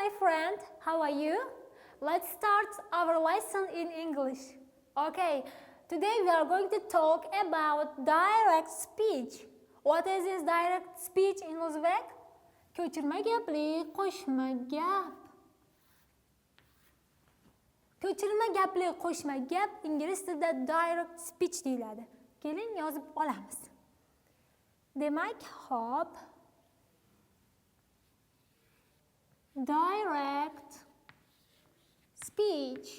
my friend. How are you? Let's start our lesson in English. Okay, today we are going to talk about direct speech. What is this direct speech in Uzbek? Ko'chirma gapli, qo'shma gap. Ko'chirma gapli, qo'shma gap ingliz tilida direct speech deyiladi. Keling yozib olamiz. Demak, hop. Direct speech.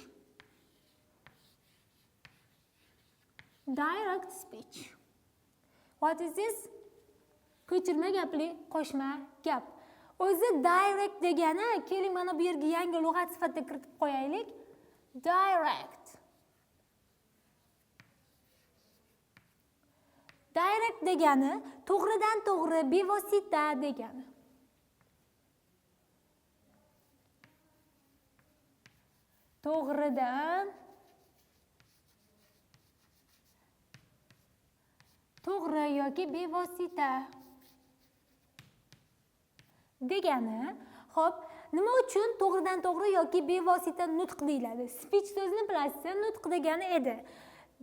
Direct speech. What is this? Ko'chirma gapli, qo'shma gap. O'zi direct degani, keling mana bu yerga yangi lug'at sifatida kiritib qo'yaylik. Direct. Direct degani to'g'ridan to'g'ri, bevosita degani. To'g'ridan to'g'ri yoki bevosita degani. Xo'p, nima uchun to'g'ridan to'g'ri yoki bevosita nutq deyiladi? Speech so'zini bilasizlar, nutq degani edi.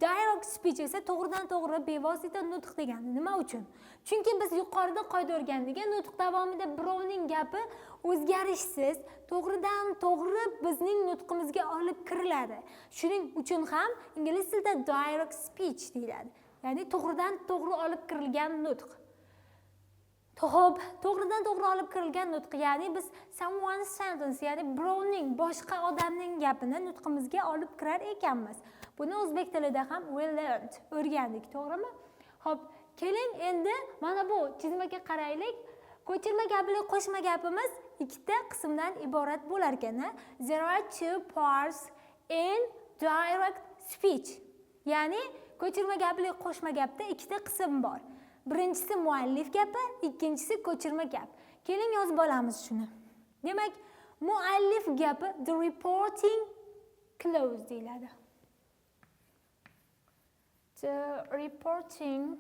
Direct speech esa to'g'ridan to'g'ri bevosita nutq degani. Nima uchun? Chunki biz yuqorida qoida o'rgandik, nutq davomida birovning gapi o'zgarishsiz to'g'ridan to'g'ri bizning nutqimizga olib kiriladi. Shuning uchun ham ingliz tilida direct speech deyiladi. Ya'ni to'g'ridan to'g'ri olib kirilgan nutq. Xo'p, to'g'ridan to'g'ri olib kirilgan nutq, ya'ni biz someone's sentence, ya'ni birovning, boshqa odamning gapini nutqimizga olib kirar ekanmiz. Buni o'zbek tilida ham we learned, o'rgandik, to'g'rimi? Xo'p, keling endi mana bu chizmaga qaraylik. Ko'chirma gapli qo'shma gapimiz ikkita qismdan iborat bo'lar ekan. There are two parts in direct speech. Ya'ni ko'chirma gapli qo'shma gapda ikkita qism bor. Birinchisi muallif gapi, ikkinchisi ko'chirma gap. Keling yozib olamiz shuni. Demak, muallif gapi the reporting close deyiladi. The reporting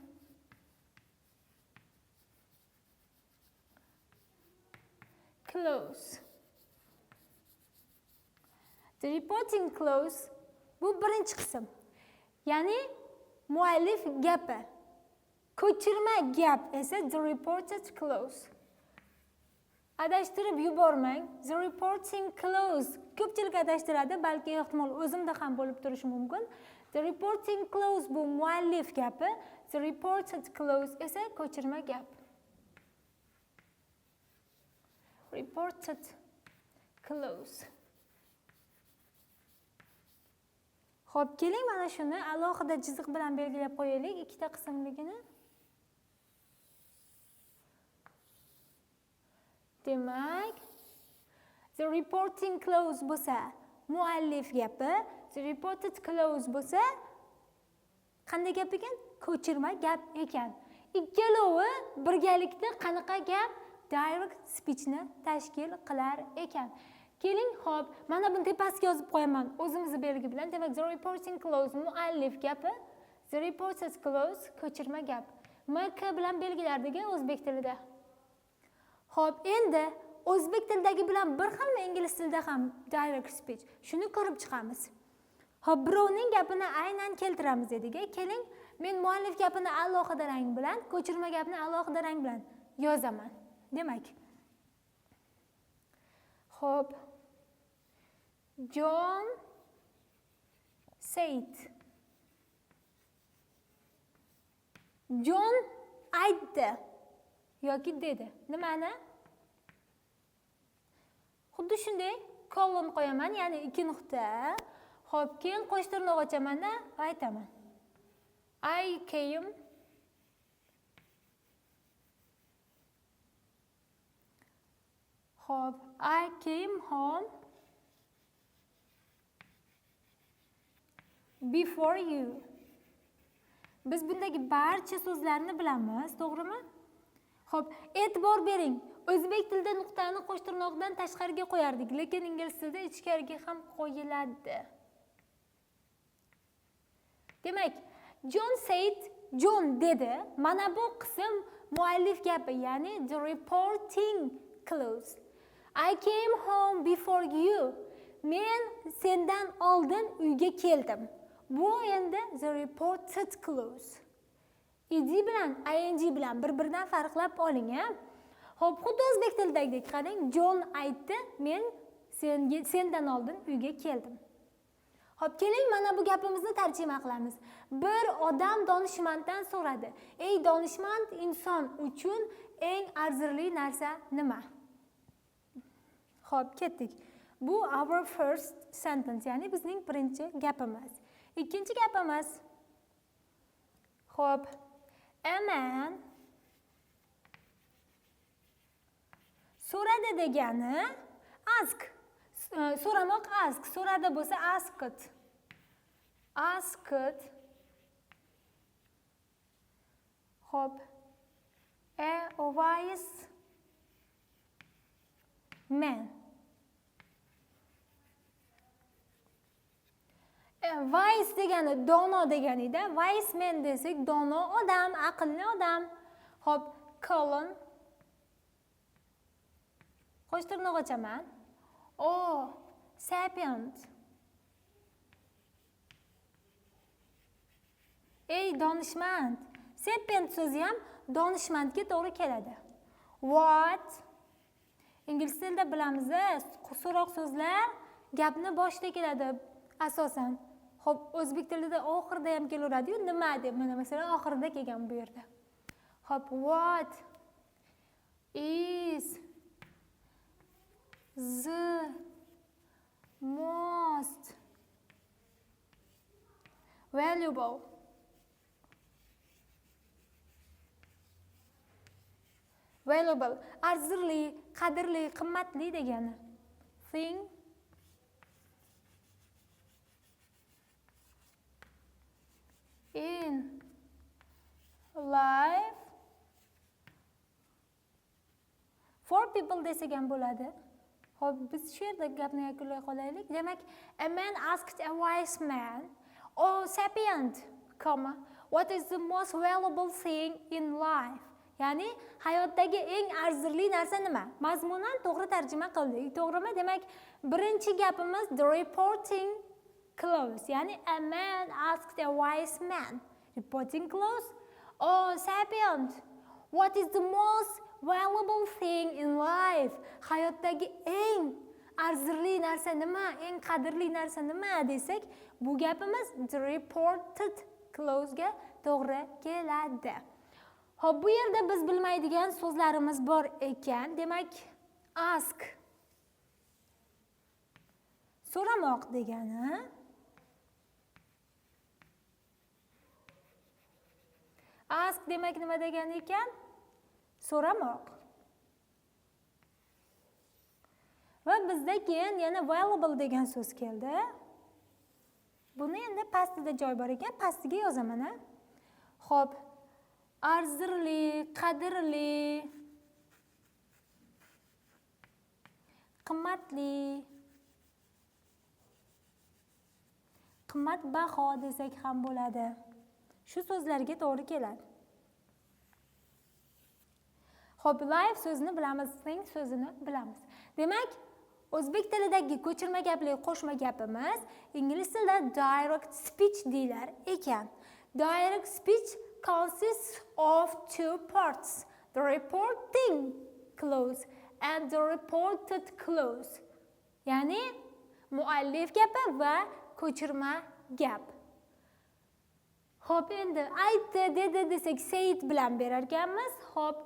close. The reporting close bu birinchi qism. Ya'ni muallif gapi. Ko'chirma gap esa the reported close. Adashtirib yubormang. The reporting close. Ko'pchilik adashtiradi, balki ehtimol o'zimda ham bo'lib turishi mumkin. The reporting close bu muallif gapi, the reported close esa ko'chirma gap. Reported close. Xo'p, keling mana shuni alohida chiziq bilan belgilab qo'yaylik, ikkita qismligini. Demak, the reporting close bo'lsa muallif gapi, the reported close bo'lsa qanday gap ekan? Ko'chirma gap ekan. Ikkalovi birgalikda qanaqa gap? Direct speechni tashkil qilar ekan. Keling, xo'p, mana buni tepasiga yozib qo'yaman o'zimizni belgi bilan. Demak, the reporting close muallif gapi, the reported close ko'chirma gap. MK bilan belgilardik o'zbek tilida. Xo'p, endi o'zbek tilidagi bilan bir xilmi ingliz tilida ham direct speech? Shuni ko'rib chiqamiz. Xo'p, birovning gapini aynan keltiramiz dedik. Keling, men muallif gapini alohida rang bilan, ko'chirma gapni alohida rang bilan yozaman. Demak, xo'p, John said. John aytdi yoki dedi. Nimani? Xuddi shunday colon qo'yaman, ya'ni 2 nuqta. Xo'p, keyin qo'sh tirnoq ochaman-da, aytaman. I came Xo'p, I came home before you. Biz bundagi barcha so'zlarni bilamiz, to'g'rimi? Xo'p, e'tibor bering. O'zbek tilida nuqtani qo'sh tirnoqdan tashqariga qo'yardik, lekin ingliz tilida ichkariga ham qo'yiladi. Demak, John said, John dedi. Mana bu qism muallif gapi, ya'ni the reporting close. I came home before you. Men sendan oldin uyga keldim. Bu endi the reported close. Ed bilan ing bilan bir-biridan farqlab oling, ha? Xo'p, xuddi o'zbek tilidagidek qarang, John aytdi, men sendan oldin uyga keldim. Xo'p, keling mana bu gapimizni tarjima qilamiz. Bir odam donishmanddan so'radi. Ey donishmand inson uchun eng arzirli narsa nima? Xo'p, ketdik. Bu our first sentence, ya'ni bizning birinchi gapimiz. Ikkinchi gapimiz. Xo'p, a man so'radi degani ask. So'ramoq ask, so'radi bo'lsa asked. Asked. Xo'p, a wise man. Wise degani dono deganida, wise man desak dono odam, aqlli odam. Xo'p, colon. Qo'sh tirnoq ochaman. Sapient. Ey donishmand. Sapient so'zi ham donishmandga to'g'ri keladi. What? Ingliz tilida bilamiz, so'roq so'zlar gapni boshida keladi asosan. Xo'p, o'zbek tilida oxirida ham kelaveradi-yu, nima deb, mana masalan oxirida kelgan bu yerda. Xo'p, what is the most valuable arzirli, qadrli, qimmatli degani. Thing in life for people desak ham bo'ladi. Xo'p, biz shu yerda gapni yakunlay qolaylik. Demak, a man asked a wise man, sapient, what is the most valuable thing in life? Ya'ni hayotdagi eng arzirli narsa nima? Mazmunan to'g'ri tarjima qildik. To'g'rimi? Demak, birinchi gapimiz the reporting close. Ya'ni a man asked a wise man. Reporting close. Sapient. What is the most valuable thing in life? Hayotdagi eng arzirli narsa nima? Eng qadrli narsa nima desak, bu gapimiz the reported close ga to'g'ri keladi. Xo'p, bu yerda biz bilmaydigan so'zlarimiz bor ekan. Demak, ask so'ramoq degani. Ask demak nima degani ekan? So'ramoq. Va bizda keyin yana valuable degan so'z keldi. Buni endi pastida joy bor ekan, pastiga yozaman, ha. Xo'p, arzirli, qadrli, qimmatli, qimmatbaho desak ham bo'ladi. Shu so'zlarga to'g'ri keladi. Xo'p, life so'zini bilamiz, thing so'zini bilamiz. Demak, o'zbek tilidagi ko'chirma gapli qo'shma gapimiz ingliz tilida direct speech deylar ekan. Direct speech consists of two parts, the reporting clause and the reported clause. Ya'ni muallif gapi va ko'chirma gap. Xo'p, endi aytdi, dedi desak said bilan berar ekanmiz. Xo'p,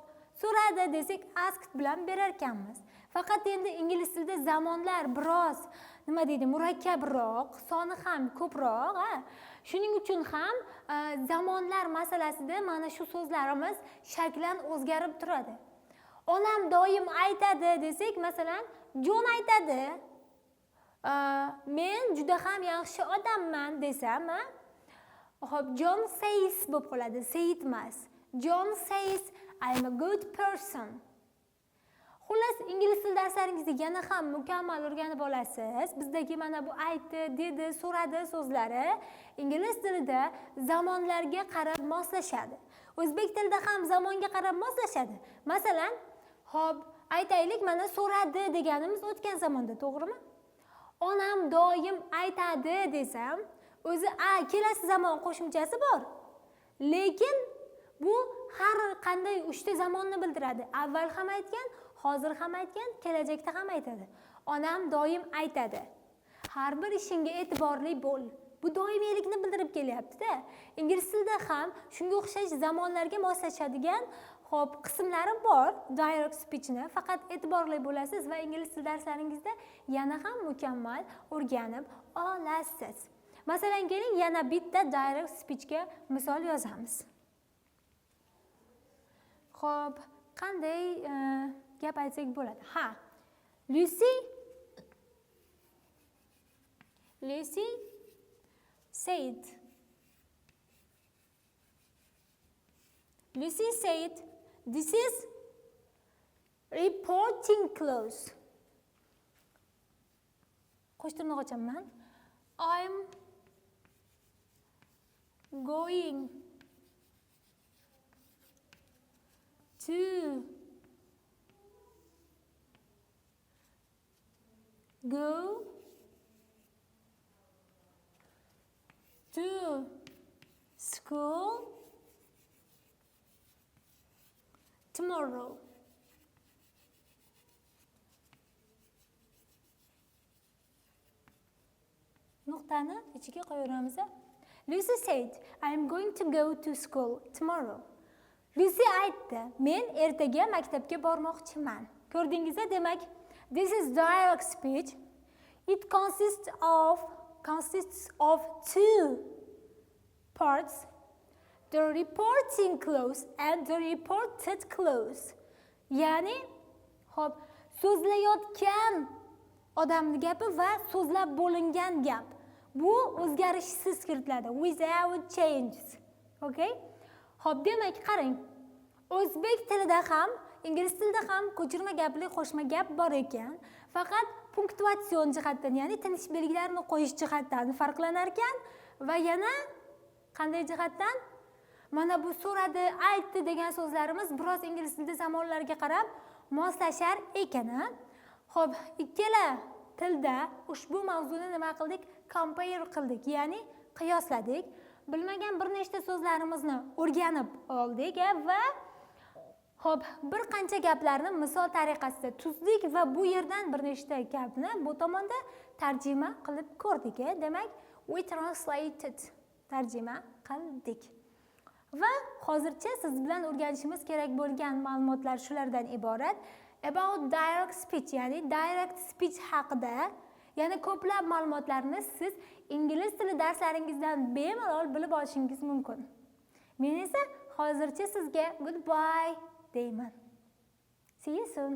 so'radi desak asked bilan berar ekanmiz. Faqat endi ingliz tilida zamonlar biroz nima deydi, murakkabroq, soni ham ko'proq, ha. Shuning uchun ham zamonlar masalasida mana shu so'zlarimiz shaklan o'zgarib turadi. Onam doim aytadi desak, masalan, John aytadi, men juda ham yaxshi odamman desam, ha. Xo'p, John says bo'lib qoladi, said emas. John says I am a good person. Xullas, ingliz tili darslaringizda yana ham mukammal o'rganib olasiz. Bizdagi mana bu aytdi, dedi, so'radi so'zlari ingliz tilida zamonlarga qarab moslashadi. O'zbek tilida ham zamonga qarab moslashadi. Masalan, hop, Aytaylik, mana so'radi deganimiz o'tgan zamonda, to'g'rimi? Onam doim aytadi desam, o'zi kelasi zamon qo'shimchasi bor. Lekin bu har qanday 3 ta zamonni bildiradi. Avval ham aytgan, hozir ham aytgan, kelajakda ham aytadi. Onam doim aytadi. Har bir ishingga e'tiborli bo'l. Bu doimiylikni bildirib kelyapti-da. Ingliz tilida ham shunga o'xshash zamonlarga moslashadigan qismlari bor direct speechni. Faqat e'tiborli bo'lasiz va ingliz tili darslaringizda yana ham mukammal o'rganib olasiz. Masalan, keling yana bitta direct speechga misol yozamiz. Xo'p, qanday gap aytsak bo'ladi? Lucy said, this is reporting clothes. Qo'sh tirnoq ochaman. I'm going to go to school tomorrow. Nuqtani ichiga qo'yaveramiz. Lucy said, I'm going to go to school tomorrow. Lucy aytdi, men ertaga maktabga bormoqchiman. Ko'rdingizmi? Demak, this is direct speech. It consists of two parts, the reporting clause and the reported clause. Ya'ni, xo'p, so'zlayotgan odamning gapi va so'zlab bo'lingan gap. Bu o'zgarishsiz kiritiladi, without changes. Okay? Xo'p, demak, qarang. O'zbek tilida ham, ingliz tilida ham ko'chirma gapli qo'shma gap bor ekan. Faqat punktuatsion jihatdan, ya'ni tinish belgilarini qo'yish jihatdan farqlanar ekan va yana qanday jihatdan? Mana bu so'radi, aytdi degan so'zlarimiz biroz ingliz tilida zamonlarga qarab moslashar ekan. Xo'p, ikkala tilda ushbu mavzuni nima qildik? Compare qildik, ya'ni qiyosladik. Bilmagan bir nechta so'zlarimizni o'rganib oldik va xo'p, bir qancha gaplarni misol tariqasida tuzdik va bu yerdan bir nechta gapni bu tomonda tarjima qilib ko'rdik. Demak, we translated, tarjima qildik. Va hozircha siz bilan o'rganishimiz kerak bo'lgan ma'lumotlar shulardan iborat. About direct speech, ya'ni direct speech haqida yana ko'plab ma'lumotlarni siz ingliz tili darslaringizdan bemalol bilib olishingiz mumkin. Men esa hozircha sizga goodbye deyman. See you soon.